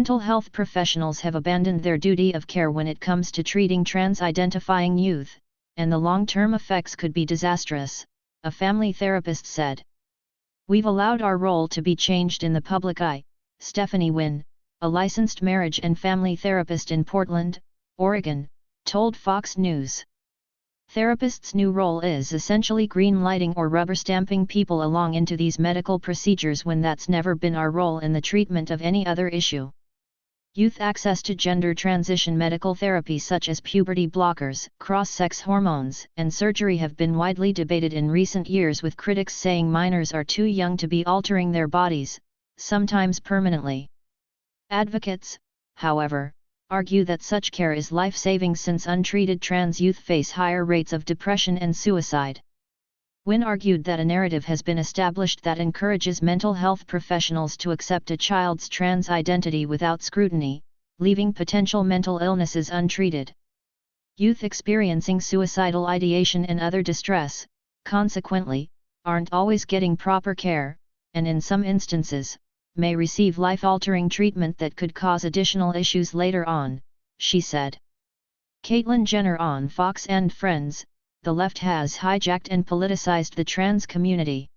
mental health professionals have abandoned their duty of care when it comes to treating trans-identifying youth, and the long-term effects could be disastrous, a family therapist said. "We've allowed our role to be changed in the public eye," Stephanie Wynn, a licensed marriage and family therapist in Portland, Oregon, told Fox News. "Therapists' new role is essentially green-lighting or rubber-stamping people along into these medical procedures when that's never been our role in the treatment of any other issue." Youth access to gender transition medical therapy such as puberty blockers, cross-sex hormones, and surgery have been widely debated in recent years, with critics saying minors are too young to be altering their bodies, sometimes permanently. Advocates, however, argue that such care is life-saving since untreated trans youth face higher rates of depression and suicide. Wynn argued that a narrative has been established that encourages mental health professionals to accept a child's trans identity without scrutiny, leaving potential mental illnesses untreated. Youth experiencing suicidal ideation and other distress, consequently, aren't always getting proper care, and in some instances, may receive life-altering treatment that could cause additional issues later on, she said. Caitlyn Jenner on Fox and Friends, "The left has hijacked and politicized the trans community.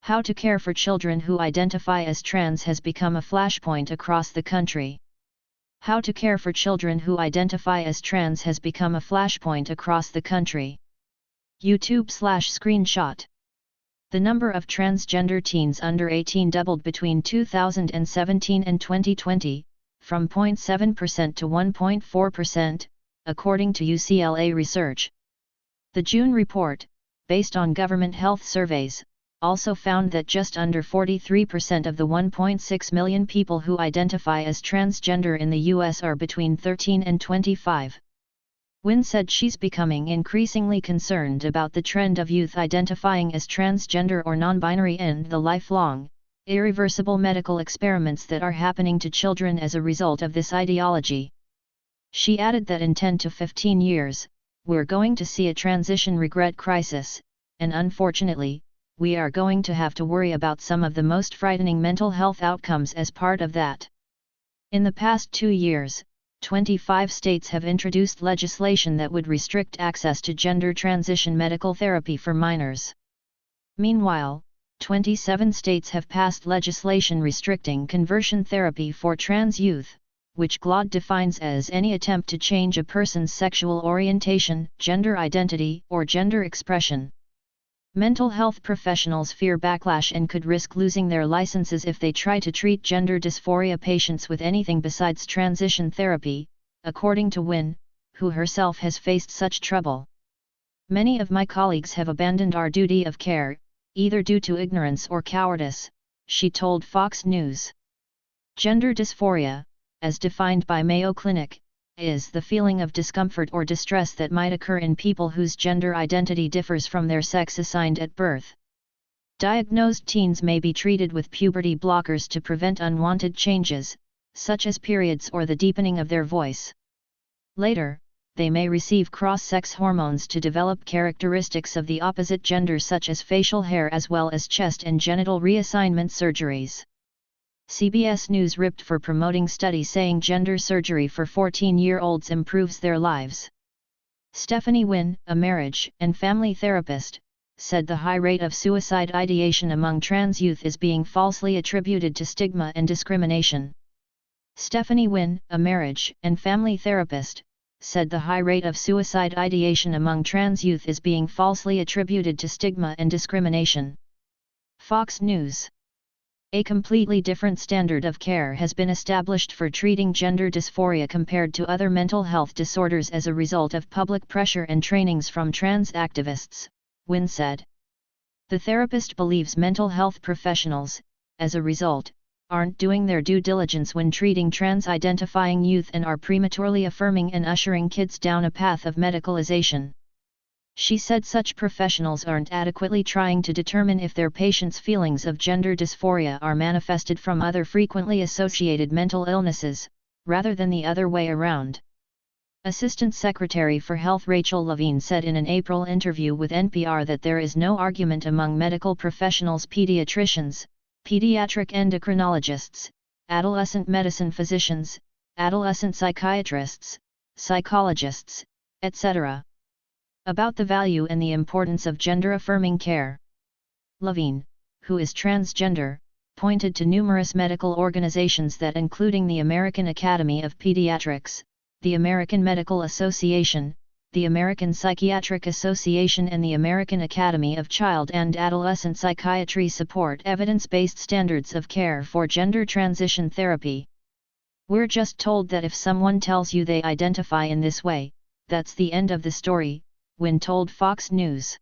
How to care for children who identify as trans has become a flashpoint across the country." How to care for children who identify as trans has become a flashpoint across the country. YouTube/screenshot. The number of transgender teens under 18 doubled between 2017 and 2020, from 0.7% to 1.4%, according to UCLA research. The June report, based on government health surveys, also found that just under 43% of the 1.6 million people who identify as transgender in the U.S. are between 13 and 25. Wynn said she's becoming increasingly concerned about the trend of youth identifying as transgender or non-binary and the lifelong, irreversible medical experiments that are happening to children as a result of this ideology. She added that in 10 to 15 years, we're going to see a transition regret crisis, and unfortunately, we are going to have to worry about some of the most frightening mental health outcomes as part of that. In the past 2 years, 25 states have introduced legislation that would restrict access to gender transition medical therapy for minors. Meanwhile, 27 states have passed legislation restricting conversion therapy for trans youth, which GLOD defines as any attempt to change a person's sexual orientation, gender identity, or gender expression. Mental health professionals fear backlash and could risk losing their licenses if they try to treat gender dysphoria patients with anything besides transition therapy, according to Wynn, who herself has faced such trouble. "Many of my colleagues have abandoned our duty of care, either due to ignorance or cowardice," she told Fox News. Gender dysphoria, as defined by Mayo Clinic, is the feeling of discomfort or distress that might occur in people whose gender identity differs from their sex assigned at birth. Diagnosed teens may be treated with puberty blockers to prevent unwanted changes, such as periods or the deepening of their voice. Later, they may receive cross-sex hormones to develop characteristics of the opposite gender such as facial hair as well as chest and genital reassignment surgeries. CBS News ripped for promoting study saying gender surgery for 14-year-olds improves their lives. Stephanie Wynn, a marriage and family therapist, said the high rate of suicide ideation among trans youth is being falsely attributed to stigma and discrimination. Stephanie Wynn, a marriage and family therapist, said the high rate of suicide ideation among trans youth is being falsely attributed to stigma and discrimination. Fox News. A completely different standard of care has been established for treating gender dysphoria compared to other mental health disorders as a result of public pressure and trainings from trans activists, Wynn said. The therapist believes mental health professionals, as a result, aren't doing their due diligence when treating trans-identifying youth and are prematurely affirming and ushering kids down a path of medicalization. She said such professionals aren't adequately trying to determine if their patients' feelings of gender dysphoria are manifested from other frequently associated mental illnesses, rather than the other way around. Assistant Secretary for Health Rachel Levine said in an April interview with NPR that there is no argument among medical professionals, pediatricians, pediatric endocrinologists, adolescent medicine physicians, adolescent psychiatrists, psychologists, etc. About the value and the importance of gender-affirming care. Levine, who is transgender, pointed to numerous medical organizations that including the American Academy of Pediatrics, the American Medical Association, the American Psychiatric Association and the American Academy of Child and Adolescent Psychiatry support evidence-based standards of care for gender transition therapy. We're just told that if someone tells you they identify in this way, that's the end of the story, Wynne told Fox News.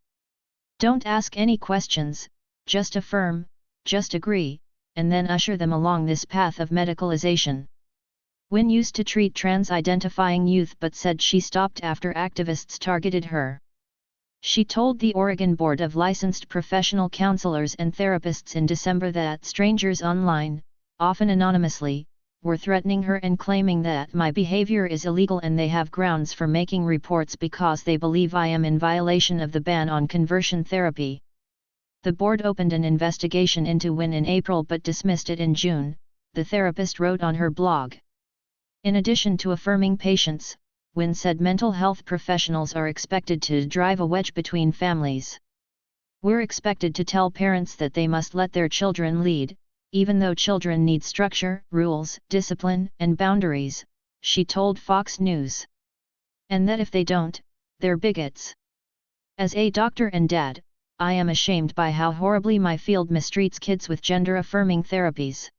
Don't ask any questions, just affirm, just agree, and then usher them along this path of medicalization. Wynne used to treat trans-identifying youth but said she stopped after activists targeted her. She told the Oregon Board of Licensed Professional Counselors and Therapists in December that strangers online, often anonymously, were threatening her and claiming that my behavior is illegal and they have grounds for making reports because they believe I am in violation of the ban on conversion therapy. The board opened an investigation into Wynne in April but dismissed it in June, the therapist wrote on her blog. In addition to affirming patients, Wynne said mental health professionals are expected to drive a wedge between families. We're expected to tell parents that they must let their children lead, even though children need structure, rules, discipline, and boundaries, she told Fox News. And that if they don't, they're bigots. As a doctor and dad, I am ashamed by how horribly my field mistreats kids with gender-affirming therapies.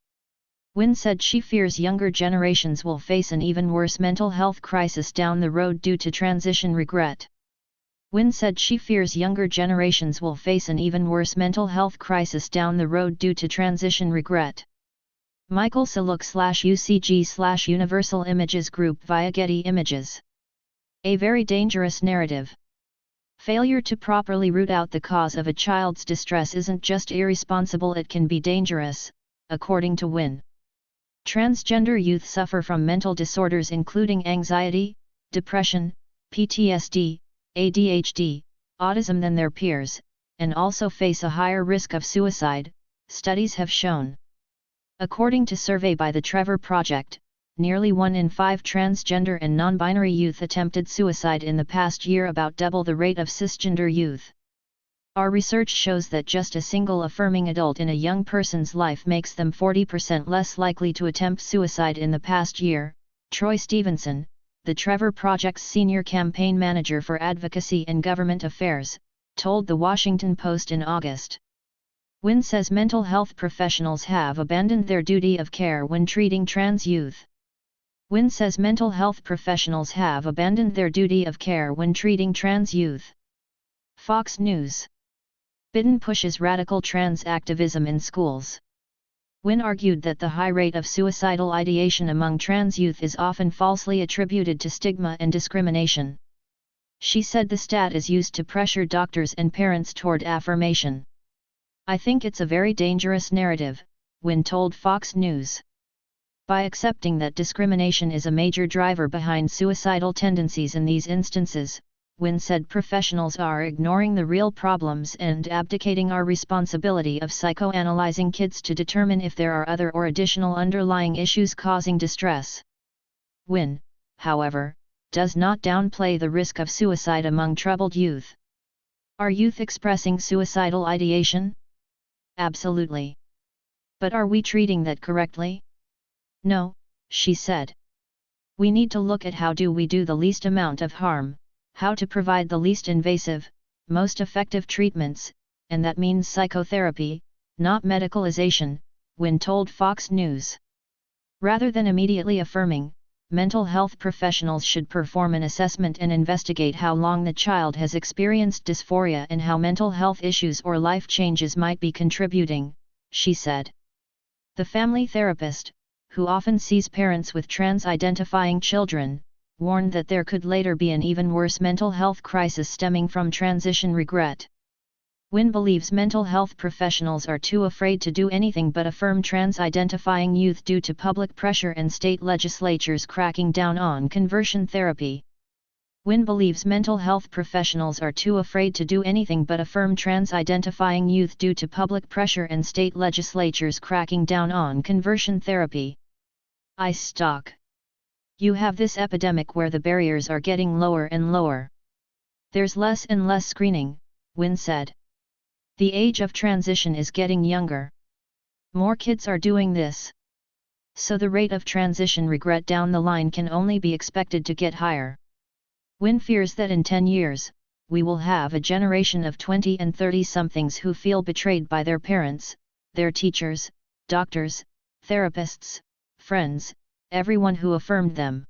Wynne said she fears younger generations will face an even worse mental health crisis down the road due to transition regret. Wynne said she fears younger generations will face an even worse mental health crisis down the road due to transition regret. Michael Saluk/UCG/Universal Images Group via Getty Images. A very dangerous narrative. Failure to properly root out the cause of a child's distress isn't just irresponsible, it can be dangerous, according to Wynne. Transgender youth suffer from mental disorders including anxiety, depression, PTSD, ADHD, autism than their peers, and also face a higher risk of suicide, studies have shown. According to a survey by the Trevor Project, nearly 1 in 5 transgender and non-binary youth attempted suicide in the past year, about double the rate of cisgender youth. Our research shows that just a single affirming adult in a young person's life makes them 40% less likely to attempt suicide in the past year, Troy Stevenson, the Trevor Project's senior campaign manager for advocacy and government affairs, told The Washington Post in August. Wynne says mental health professionals have abandoned their duty of care when treating trans youth. Wynne says mental health professionals have abandoned their duty of care when treating trans youth. Fox News. Biden pushes radical trans activism in schools. Wynne argued that the high rate of suicidal ideation among trans youth is often falsely attributed to stigma and discrimination. She said the stat is used to pressure doctors and parents toward affirmation. I think it's a very dangerous narrative, Wynne told Fox News. By accepting that discrimination is a major driver behind suicidal tendencies in these instances, Wynne said professionals are ignoring the real problems and abdicating our responsibility of psychoanalyzing kids to determine if there are other or additional underlying issues causing distress. Wynne, however, does not downplay the risk of suicide among troubled youth. Are youth expressing suicidal ideation? Absolutely. But are we treating that correctly? No, she said. We need to look at how do we do the least amount of harm, how to provide the least invasive, most effective treatments, and that means psychotherapy, not medicalization, Wynne told Fox News. Rather than immediately affirming, mental health professionals should perform an assessment and investigate how long the child has experienced dysphoria and how mental health issues or life changes might be contributing, she said. The family therapist, who often sees parents with trans-identifying children, warned that there could later be an even worse mental health crisis stemming from transition regret. Wynne believes mental health professionals are too afraid to do anything but affirm trans-identifying youth due to public pressure and state legislatures cracking down on conversion therapy. Wynne believes mental health professionals are too afraid to do anything but affirm trans-identifying youth due to public pressure and state legislatures cracking down on conversion therapy. Ice stock. You have this epidemic where the barriers are getting lower and lower. There's less and less screening, Win said. The age of transition is getting younger. More kids are doing this. So the rate of transition regret down the line can only be expected to get higher. Win fears that in 10 years, we will have a generation of 20 and 30-somethings who feel betrayed by their parents, their teachers, doctors, therapists, friends, everyone who affirmed them.